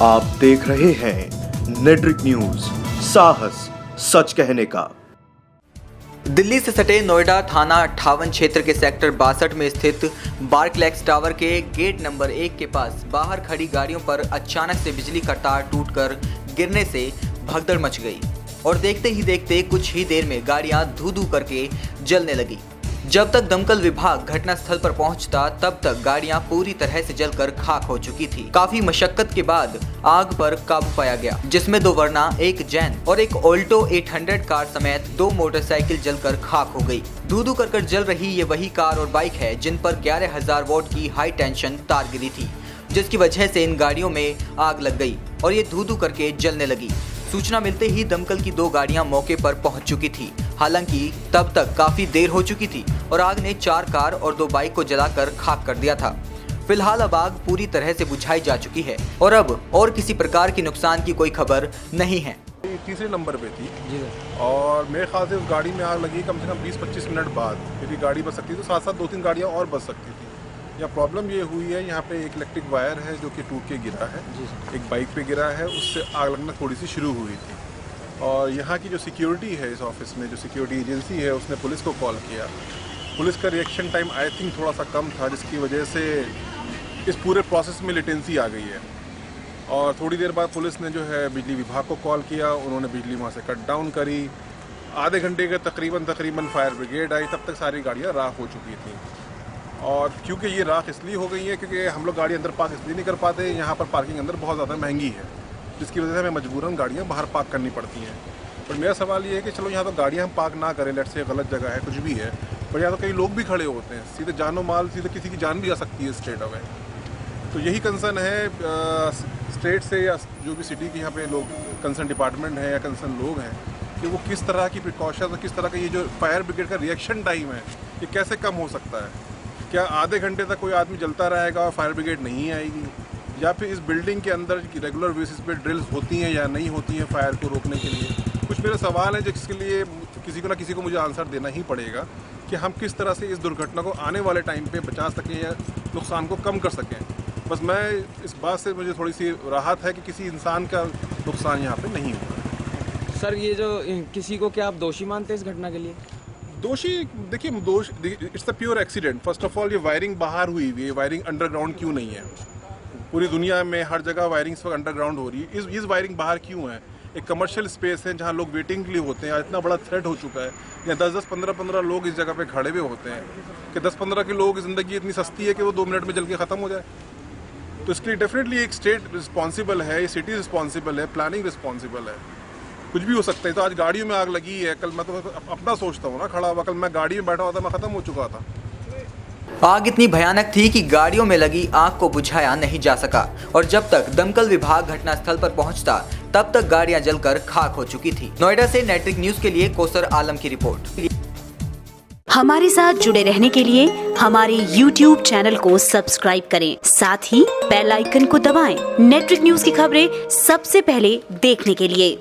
आप देख रहे हैं नेट्रिक न्यूज, साहस सच कहने का। दिल्ली से सटे नोएडा थाना 58 क्षेत्र के सेक्टर 62 में स्थित बारक्लेक्स टावर के गेट नंबर 1 के पास बाहर खड़ी गाड़ियों पर अचानक से बिजली का तार टूटकर गिरने से भगदड़ मच गई और देखते ही देखते कुछ ही देर में गाड़ियां धू-धू करके जलने लगी। जब तक दमकल विभाग घटनास्थल पर पहुंचता तब तक गाड़ियां पूरी तरह से जलकर खाक हो चुकी थी। काफी मशक्कत के बाद आग पर काबू पाया गया, जिसमें 2 वर्ना, एक जैन और एक ऑल्टो 800 कार समेत 2 मोटरसाइकिल जलकर खाक हो गई। धू-धू कर जल रही ये वही कार और बाइक है जिन पर 11,000 वोल्ट की हाई टेंशन तार गिरी थी, जिसकी वजह से इन गाड़ियों में आग लग गई और ये धू-धू करके जलने लगी। सूचना मिलते ही दमकल की 2 गाड़ियां मौके पर पहुंच चुकी थी। हालांकि तब तक काफी देर हो चुकी थी और आग ने 4 कार और 2 बाइक को जलाकर खाक कर दिया था। फिलहाल अब आग पूरी तरह से बुझाई जा चुकी है और अब और किसी प्रकार की नुकसान की कोई खबर नहीं है। तीसरे नंबर पे थी जी और मेरे ख्याल से उस गाड़ी में आग लगी कम से कम 20-25 मिनट बाद, क्योंकि गाड़ी बच सकती थी तो साथ साथ 2-3 गाड़ियाँ और बच सकती थी। यहाँ प्रॉब्लम ये हुई है, यहाँ पे एक इलेक्ट्रिक वायर है जो कि टूट के गिरा है, एक बाइक पे गिरा है, उससे आग लगना थोड़ी सी शुरू हुई थी। और यहाँ की जो सिक्योरिटी है इस ऑफिस में, जो सिक्योरिटी एजेंसी है, उसने पुलिस को कॉल किया। पुलिस का रिएक्शन टाइम आई थिंक थोड़ा सा कम था, जिसकी वजह से इस पूरे प्रोसेस में लेटेंसी आ गई है। और थोड़ी देर बाद पुलिस ने जो है बिजली विभाग को कॉल किया, उन्होंने बिजली वहाँ से कट डाउन करी। आधे घंटे के तकरीबन फायर ब्रिगेड आई, तब तक सारी गाड़ियाँ राख हो चुकी थी। और क्योंकि ये राख इसलिए हो गई है क्योंकि हम लोग गाड़ी अंदर पार्क इसलिए नहीं कर पाते, यहाँ पर पार्किंग अंदर बहुत ज़्यादा महंगी है, जिसकी वजह से हमें मजबूरन गाड़ियाँ बाहर पार्क करनी पड़ती हैं। पर मेरा सवाल ये है कि चलो यहाँ तो गाड़ियाँ हम पार्क ना करें, लेट से गलत जगह है, कुछ भी है, पर यहाँ तो कई लोग भी खड़े होते हैं, सीधे जानो माल, सीधे किसी की जान भी जा सकती है स्ट्रेट अवे। तो यही कंसर्न है स्टेट से या जो भी सिटी के यहाँ पे लोग कंसर्न डिपार्टमेंट है या कंसर्न लोग हैं कि वो किस तरह की प्रिकॉशन और किस तरह का ये जो फायर ब्रिगेड का रिएक्शन टाइम है ये कैसे कम हो सकता है। क्या आधे घंटे तक कोई आदमी जलता रहेगा और फायर ब्रिगेड नहीं आएगी, या फिर इस बिल्डिंग के अंदर रेगुलर बेसिस पे ड्रिल्स होती हैं या नहीं होती हैं फायर को रोकने के लिए। कुछ मेरे सवाल है जिसके लिए किसी को ना किसी को मुझे आंसर देना ही पड़ेगा कि हम किस तरह से इस दुर्घटना को आने वाले टाइम पे बचा सकें या नुकसान को कम कर सकें। बस मैं इस बात से मुझे थोड़ी सी राहत है कि किसी इंसान का नुकसान यहाँ पे नहीं हुआ। सर, ये जो किसी को क्या आप दोषी मानते हैं इस घटना के लिए? दोषी देखिए, it's a pure accident. First of all ये वायरिंग बाहर हुई हुई है, वायरिंग अंडरग्राउंड क्यों नहीं है? पूरी दुनिया में हर जगह वायरिंग अंडरग्राउंड हो रही है, इस वायरिंग बाहर क्यों है? एक कमर्शियल स्पेस है जहाँ लोग वेटिंग के लिए होते हैं, इतना बड़ा थ्रेट हो चुका है, या 10-10, 15-15 लोग इस जगह पे खड़े हुए होते हैं कि 10-15 के लोग की ज़िंदगी इतनी सस्ती है कि वो 2 मिनट में जल के ख़त्म हो जाए। तो इसके लिए डेफिनेटली एक स्टेट रिस्पॉन्सिबल है, सिटी रिस्पॉन्सिबल है, प्लानिंग रिस्पॉन्सिबल है। कुछ भी हो सकता है। तो आज गाड़ियों में आग लगी है, कल मैं तो अपना सोचता हूँ ना, खड़ा हुआ, कल मैं गाड़ी में बैठा हुआ था, मैं ख़त्म हो चुका था। आग इतनी भयानक थी कि गाड़ियों में लगी आग को बुझाया नहीं जा सका और जब तक दमकल विभाग घटनास्थल पर पहुंचता तब तक गाड़ियां जलकर खाक हो चुकी थी। नोएडा से नेट्रिक न्यूज के लिए कौसर आलम की रिपोर्ट। हमारे साथ जुड़े रहने के लिए हमारे YouTube चैनल को सब्सक्राइब करें, साथ ही बेल आइकन को दबाएं। नेट्रिक न्यूज की खबरें सबसे पहले देखने के लिए।